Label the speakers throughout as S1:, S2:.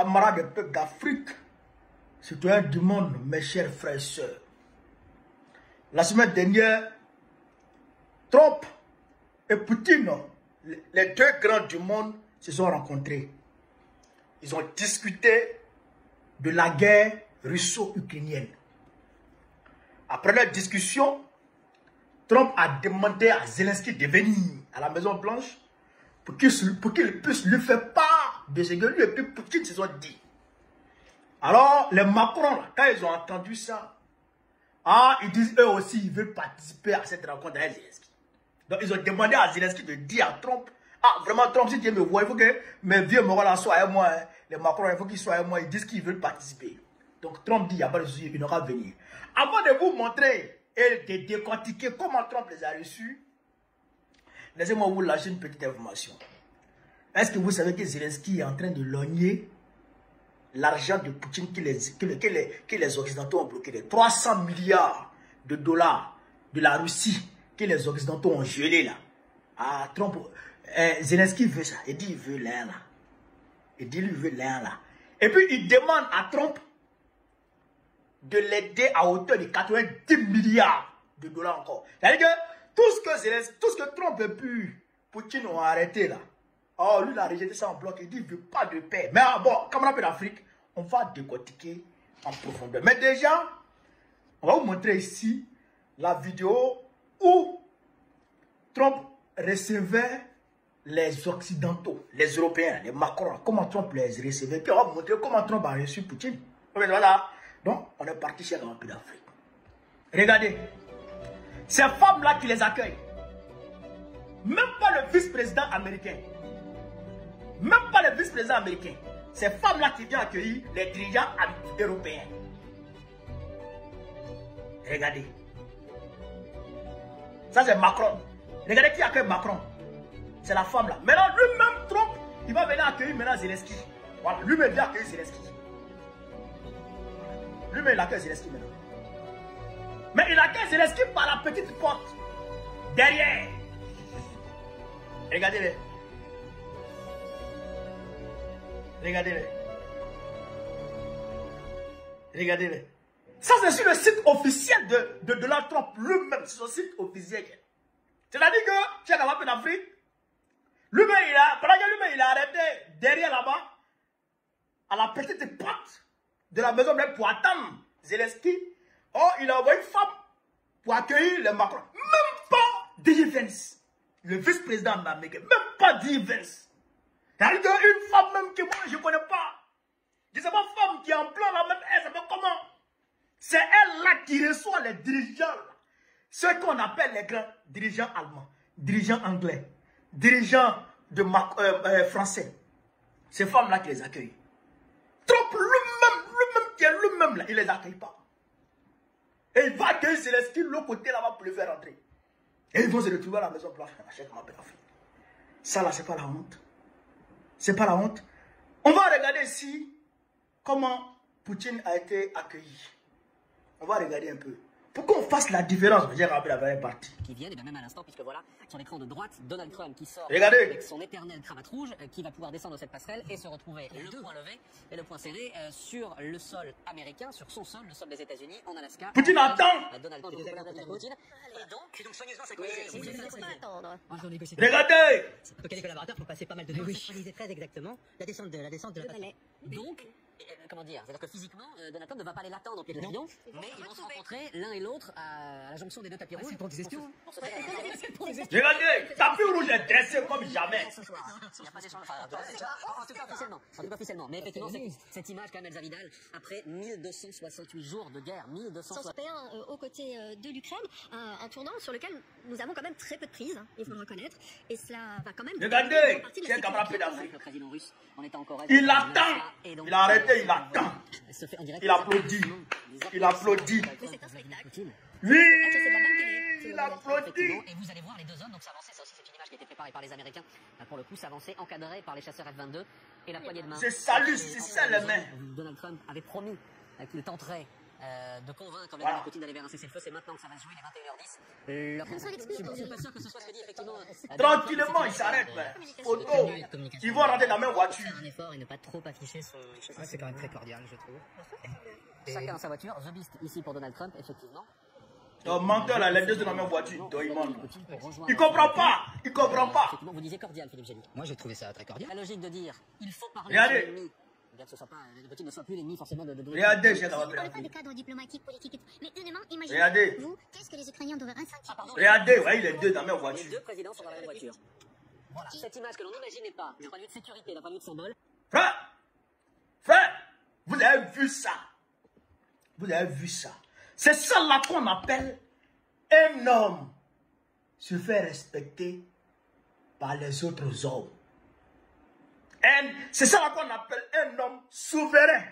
S1: camarades des peuples d'Afrique, citoyens du monde, mes chers frères et sœurs. La semaine dernière, Trump et Poutine, les deux grands du monde, se sont rencontrés. Ils ont discuté de la guerre russo-ukrainienne. Après la discussion, Trump a demandé à Zelensky de venir à la Maison Blanche pour qu'il puisse lui faire part de ce que lui et puis Poutine se sont dit. Alors, les Macron, là, quand ils ont entendu ça, ils disent eux aussi, ils veulent participer à cette rencontre avec Zelensky. Donc, ils ont demandé à Zelensky de dire à Trump, vraiment, Trump, si tu me vois, il faut que mes vieux moraux là soient avec moi. Hein. Les Macron, il faut qu'ils soient avec moi. Ils disent qu'ils veulent participer. Donc, Trump dit, il n'y a pas de souci, il n'aura venir. Avant de vous montrer et de décortiquer comment Trump les a reçus, laissez-moi vous lâcher une petite information. Est-ce que vous savez que Zelensky est en train de logner l'argent de Poutine que les Occidentaux ont bloqué, les 300 milliards de dollars de la Russie que les Occidentaux ont gelé là. Trump, Zelensky veut ça. Il dit il veut l'air là. Il dit il veut l'air là. Et puis il demande à Trump de l'aider à hauteur de 90 milliards de dollars encore. C'est-à-dire que tout ce que Trump et puis Poutine ont arrêté là, lui il a rejeté ça en bloc. Il dit il ne veut pas de paix. Mais bon, comme on appelle l'Afrique, on va décortiquer en profondeur. Mais déjà, on va vous montrer ici la vidéo où Trump recevait les Occidentaux, les Européens, les Macron, comment Trump les recevait. Puis on va vous montrer comment Trump a reçu Poutine. Voilà. Donc, on est parti chez un peu d'Afrique. Regardez, ces femmes-là qui les accueillent, même pas le vice-président américain, même pas le vice-président américain, ces femmes-là qui viennent accueillir les dirigeants européens. Regardez. Ça, c'est Macron. Regardez qui accueille Macron. C'est la femme là. Maintenant, lui-même, Trump, il va venir accueillir maintenant Zelensky. Voilà, lui-même vient accueillir Zelensky. Lui-même, il accueille Zelensky maintenant. Mais il accueille Zelensky par la petite porte. Derrière. Regardez-les. Regardez-les. Regardez-les. Ça, c'est sur le site officiel de Donald Trump lui-même. C'est son site officiel. C'est-à-dire que, tu es capable d'Afrique. Lui-même, il a arrêté derrière là-bas, à la petite porte de la maison blanche pour attendre Zelensky. Il a envoyé une femme pour accueillir les Macron. Même pas D.J. Vance, le vice-président américain. Même pas D.J. Vance. C'est-à-dire qu'une femme même que moi, je ne connais pas. Je ne sais pas une femme qui est en plan là, même elle s'appelle comment. C'est elle là qui reçoit les dirigeants. Ceux qu'on appelle les grands dirigeants allemands, dirigeants anglais, dirigeants français. Ces femmes-là qui les accueillent. Trump lui-même qui est lui-même là, il ne les accueille pas. Et il va accueillir Zelensky de l'autre côté là-bas pour le faire rentrer. Et ils vont se retrouver à la Maison Blanche. Ça là, c'est pas la honte. C'est pas la honte. On va regarder ici comment Poutine a été accueilli. On va regarder un peu. Pour qu'on fasse la différence, je vais rappeler la première partie.
S2: Qui viennent, et bien même à l'instant, puisque voilà, sur l'écran de droite, Donald Trump qui sort
S1: Regardez.
S2: avec son éternelle cravate rouge, qui va pouvoir descendre cette passerelle et se retrouver le poing levé et le poing serré sur le sol américain, sur son sol, le sol des États-Unis, en Alaska.
S1: Poutine attend.
S2: Donald Trump est Poutine. Et donc soigneusement, c'est quoi?
S3: Il ne faut pas attendre.
S1: Regardez.
S2: Quel collaborateur, faut passer pas mal de temps. Oui, très exactement. La descente de la passerelle. Donc, comment dire, c'est-à-dire que physiquement, Donald Trump ne va pas aller l'attendre au pied de l'avion, mais ils vont se rencontrer l'un et l'autre à la jonction des deux tapis rouges. C'est pour digestion.
S1: Regardez, tapis rouge est dressé comme jamais.
S2: Il n'y a pas d'échange. En tout cas officiellement. Mais effectivement, cette image, quand même, Elsa Vidal, après 1268 jours de guerre,
S3: 1261 aux côtés de l'Ukraine, un tournant sur lequel nous avons quand même très peu de prise, il faut le reconnaître. Et cela va quand même.
S1: Regardez, tiens, camarade d'Afrique.
S2: le président russe, on est en Corée.
S1: Il attend. Il a arrêté, il attend. Il applaudit. Il applaudit.
S3: C'est un spectacle.
S1: Oui, il applaudit.
S2: Et vous allez voir les deux hommes, donc s'avancer, ça aussi c'est une image qui a été préparée par les Américains, pour le coup s'avancer, encadré par les chasseurs F-22 et la poignée de main.
S1: Je salue, c'est ça les mains.
S2: Donald Trump avait promis qu'il tenterait de convaincre
S1: Voilà.
S2: Poutine d'aller vers un cessez-le-feu. C'est maintenant que ça va se jouer, il est 21h10. Je suis pas sûr que ce soit ce que dit effectivement.
S1: Tranquillement, il s'arrête. Photo. Ils vont rentrer dans la même voiture.
S2: Faire un effort et ne pas trop afficher son.
S4: C'est quand même très cordial, je trouve.
S2: Chacun sa voiture. The Beast ici pour Donald Trump, effectivement.
S1: Le menteur là, les deux sont dans la même voiture.
S2: Poutine pour rejoindre-
S1: Il comprend pas. Il comprend pas.
S2: Effectivement, vous disiez cordial, Philippe Gély.
S4: Moi, j'ai trouvé ça très cordial.
S2: La logique de dire il faut parler
S1: Regardez.
S2: de l'ennemi. Bien que ce soit pas, Poutine ne soit plus l'ennemi forcément de Donald Trump.
S1: Regardez, j'ai
S3: On parle pas des cadres diplomatiques, politiques et tout. Mais deuxièmement, imaginez,
S1: Regardez.
S3: vous, qu'est-ce que les Ukrainiens doivent ressentir
S1: Regardez, voyez les deux dans la même
S2: Les
S1: voiture.
S2: deux présidents sont dans la même voiture. Voilà. Cette image que l'on n'imaginait pas, d'un point de vue de sécurité, d'un point de vue de symbole.
S1: Frère, vous avez vu ça. Vous avez vu ça. C'est ça là qu'on appelle un homme se faire respecter par les autres hommes. C'est ça là qu'on appelle un homme souverain.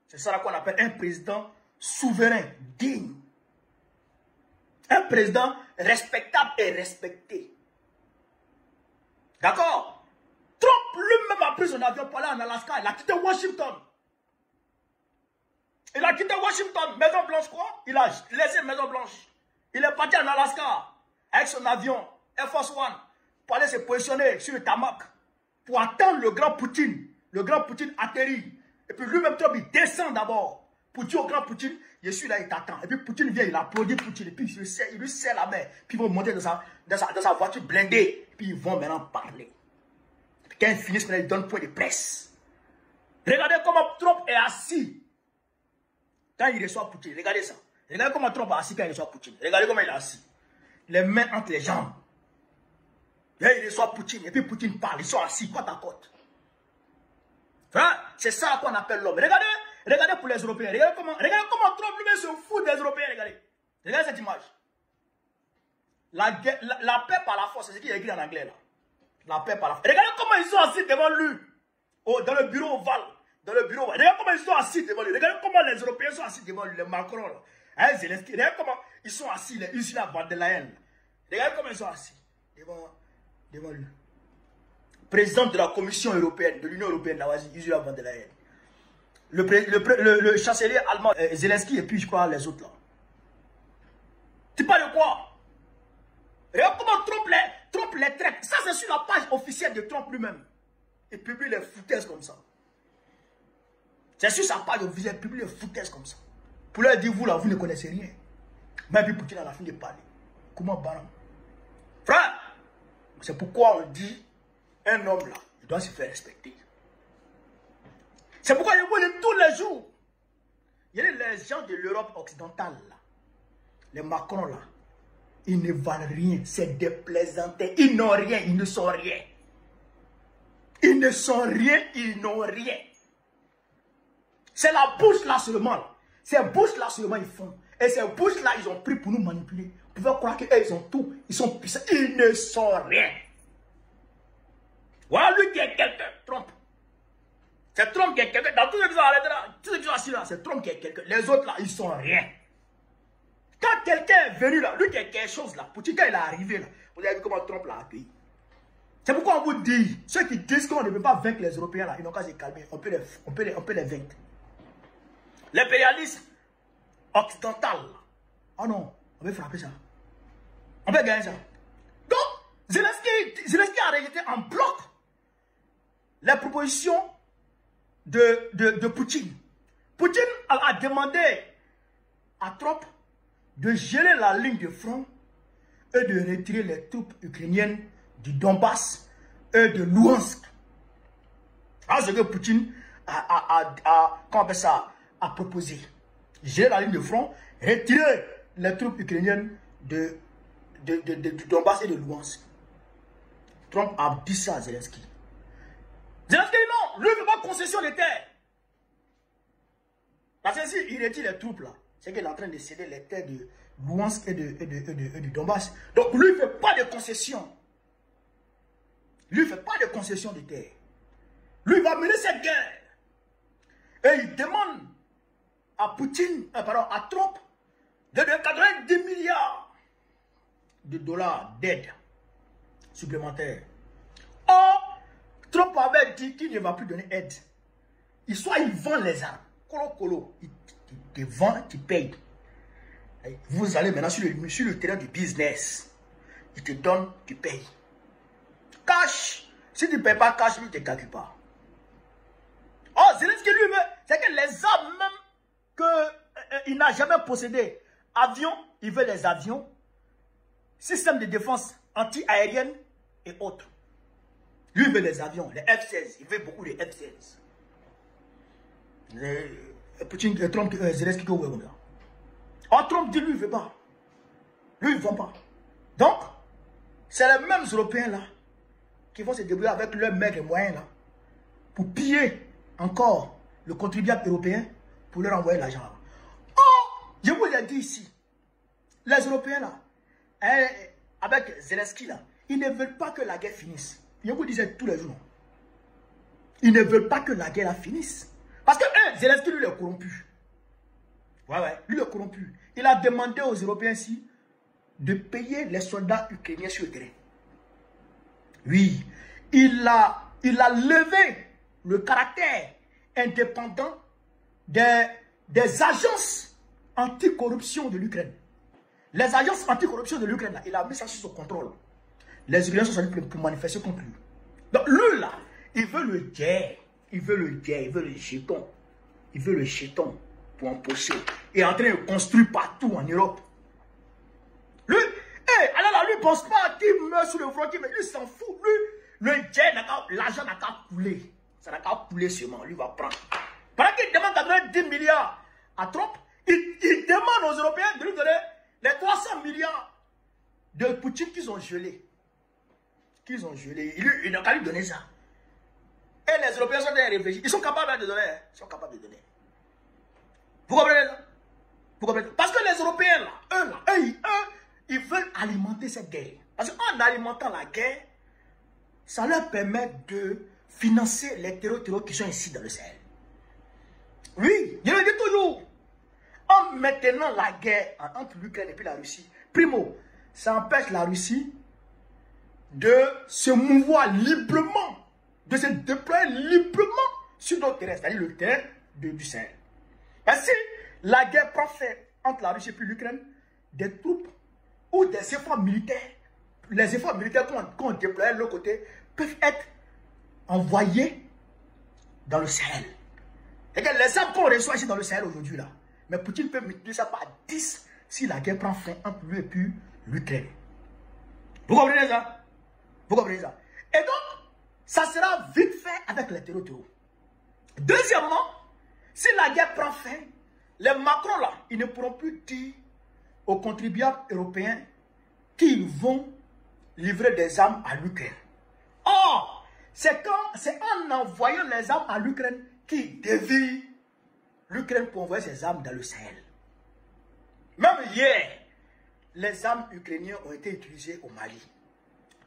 S1: C'est ça là qu'on appelle un président souverain, digne. Un président respectable et respecté. D'accord? Trump lui-même a pris son avion pour aller en Alaska. Il a quitté Washington. Il a quitté Washington. Maison Blanche quoi? Il a laissé Maison Blanche. Il est parti en Alaska avec son avion Air Force One pour aller se positionner sur le tarmac pour attendre le grand Poutine. Le grand Poutine atterrit. Et puis lui-même Trump il descend d'abord pour dire au grand Poutine, je suis là, il t'attend. Et puis Poutine vient, il applaudit Poutine. Et puis il lui serre la main. Puis ils vont monter dans sa voiture blindée. Et puis ils vont maintenant parler. Et puis quand ils finissent, ils donnent point de presse. Regardez comment Trump est assis quand il reçoit Poutine. Regardez ça. Regardez comment Trump est assis quand il reçoit Poutine. Regardez comment il est assis. Les mains entre les jambes. Et il reçoit Poutine. Et puis Poutine parle. Ils sont assis côte à côte. C'est ça qu'on appelle l'homme. Regardez pour les Européens. Regardez comment Trump lui-même se fout des Européens. Regardez cette image. La paix par la force, c'est ce qu'il a écrit en anglais là. La paix par la force. Regardez comment ils sont assis devant lui. Dans le bureau ovale. Regardez comment ils sont assis devant lui. Regardez comment les Européens sont assis devant lui. Les Macron là. Hein, Zelensky. Regardez comment ils sont assis. Les Ursula von der Leyen. Regardez comment ils sont assis devant lui. Président de la Commission européenne, de l'Union européenne, Ursula von der Leyen. Le chancelier allemand, Zelensky, et puis je crois les autres là. Tu parles de quoi? Regarde comment Trump les traite. Ça, c'est sur la page officielle de Trump lui-même. Il publie les foutaises comme ça. C'est sur sa page officielle, il publie les foutaises comme ça. Pour leur dire, vous là, vous ne connaissez rien. Même puis Poutine à la fin de parler. Comment baron? Frère, c'est pourquoi on dit, un homme là, il doit se faire respecter. C'est pourquoi je vous dis tous les jours. Il y a les gens de l'Europe occidentale là, les Macron là, ils ne valent rien, c'est des plaisantais. Ils n'ont rien, ils ne sont rien. Ils ne sont rien, ils n'ont rien. C'est la bouche là seulement. Ces bouches là seulement ils font. Et ces bouches là, ils ont pris pour nous manipuler. Vous pouvez croire qu'ils ont tout. Ils sont puissants. Ils ne sont rien. Voilà lui qui est quelqu'un, Trump. C'est Trump qui est quelqu'un. Dans tous ceux qui sont arrêtés là, tous ceux qui sont assis là, c'est Trump qui est quelqu'un. Les autres là, ils sont rien. Quand quelqu'un est venu là, lui qui est quelque chose là, Poutine, quand il est arrivé là, vous avez vu comment Trump l'a accueilli. C'est pourquoi on vous dit, ceux qui disent qu'on ne peut pas vaincre les Européens là, ils n'ont qu'à se calmer. On peut les vaincre. L'impérialisme occidental. Oh non, on veut frapper ça. On peut gagner ça. Donc, Zelensky a rejeté en bloc les propositions de Poutine. Poutine a demandé à Trump de geler la ligne de front et de retirer les troupes ukrainiennes du Donbass et de Luhansk. Alors, ce que Poutine a proposé. Geler la ligne de front, retirer les troupes ukrainiennes du Donbass et de Luhansk. Trump a dit ça à Zelensky. Zelensky, non, lui ne veut pas concession de terre. Parce que s'il retire les troupes là, c'est qu'il est en train de céder les terres de Luhansk et du Donbass. Donc lui ne fait pas de concession. Lui ne fait pas de concession de terre. Lui va mener cette guerre. Et il demande à à Trump de 90 milliards de dollars d'aide supplémentaire. Or, Trump avait dit qu'il ne va plus donner aide. Soit il vend les armes, colo, Tu vends, tu payes. Vous allez maintenant sur le terrain du business. Il te donne, tu payes. Cash. Si tu ne payes pas cash, lui, ne te calcule pas. Oh, Zelensky lui, c'est que les armes même qu'il n'a jamais possédé. Avions, il veut les avions. Système de défense anti-aérienne et autres. Lui, il veut les avions, les F-16. Il veut beaucoup de F-16. Trump, Zelensky, comme ça. Oh, Trump dit lui, il ne veut pas. Lui, il ne vend pas. Donc, c'est les mêmes Européens là qui vont se débrouiller avec leurs maigres moyens là pour piller encore le contribuable européen pour leur envoyer l'argent. Oh, je vous l'ai dit ici, les Européens là, avec Zelensky là, ils ne veulent pas que la guerre finisse. Je vous disais tous les jours. Ils ne veulent pas que la guerre finisse. Parce que Zelensky lui est corrompu. Ouais, lui est corrompu. Il a demandé aux Européens ici de payer les soldats ukrainiens sur le terrain. Oui, il a levé le caractère indépendant des agences anticorruption de l'Ukraine. Les agences anticorruption de l'Ukraine, il a mis ça sous son contrôle. Les Ukrainiens sont allés pour manifester contre lui. Donc lui là, il veut le guerre. Il veut le guerre, il veut le jeton. Il veut le jeton pour empocher. Il est en train de construire partout en Europe. Lui, alors là, lui ne pense pas qu'il meurt sur le front, mais lui s'en fout. Lui, l'argent n'a qu'à couler. Ça n'a qu'à couler seulement. Lui va prendre. Pendant qu'il demande d'amener 10 milliards à Trump, il demande aux Européens de lui donner les 300 milliards de Poutine qu'ils ont gelés. Qu'ils ont gelés. Il n'a qu'à lui donner ça. Et les Européens sont en train de réfléchir. Ils sont capables de donner. Ils sont capables de donner. Vous comprenez ça? Vous comprenez? Parce que les Européens, là, eux, ils veulent alimenter cette guerre. Parce qu'en alimentant la guerre, ça leur permet de financer les terroristes qui sont ici dans le Sahel. Oui, je le dis toujours. En maintenant la guerre entre l'Ukraine et puis la Russie, primo, ça empêche la Russie de se mouvoir librement, de se déployer librement sur d'autres terrains, c'est-à-dire le terrain du Sahel. Parce que si la guerre prend fin entre la Russie et puis l'Ukraine, des troupes ou des efforts militaires, les efforts militaires qu'on déploie de l'autre côté, peuvent être envoyés dans le Sahel. Et que les armes qu'on reçoit ici dans le Sahel aujourd'hui là, mais Poutine peut multiplier ça par 10 si la guerre prend fin entre lui et puis l'Ukraine. Vous comprenez ça? Vous comprenez ça? Et donc, ça sera vite fait avec les terroristes. Deuxièmement, si la guerre prend fin, les Macron là, ils ne pourront plus dire aux contribuables européens qu'ils vont livrer des armes à l'Ukraine. Or, c'est en envoyant les armes à l'Ukraine qu'ils dévient l'Ukraine pour envoyer ses armes dans le Sahel. Même hier, les armes ukrainiennes ont été utilisées au Mali.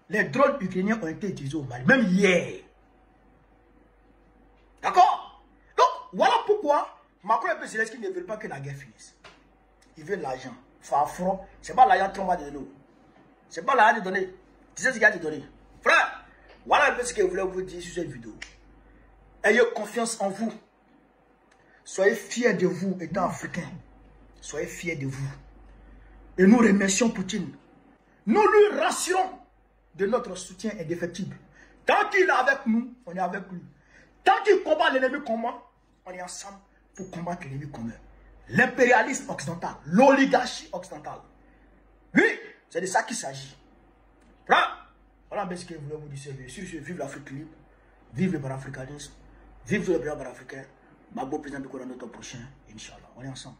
S1: Les drones ukrainiens ont été utilisés au Mali. Même hier. D'accord? Donc, voilà pourquoi Macron et Zelensky ne veulent pas que la guerre finisse. Ils veulent l'argent. Farfron, c'est pas l'argent qu'on va donner. C'est pas l'argent de donner. Tu sais ce qu'il y a de donner. Frère, voilà un peu ce que je voulais vous dire sur cette vidéo. Ayez confiance en vous. Soyez fiers de vous étant africains. Soyez fiers de vous. Et nous remercions Poutine. Nous lui rassurons de notre soutien indéfectible. Tant qu'il est avec nous, on est avec lui. Tant qu'il combat l'ennemi commun, on est ensemble pour combattre l'ennemi commun. L'impérialisme occidental, l'oligarchie occidentale. Oui, c'est de ça qu'il s'agit. Voilà ce que je voulais vous dire. Vive l'Afrique libre, vive le panafricanisme, vive le plan panafricain. Mabo président de notre prochain, Inch'Allah. On est ensemble.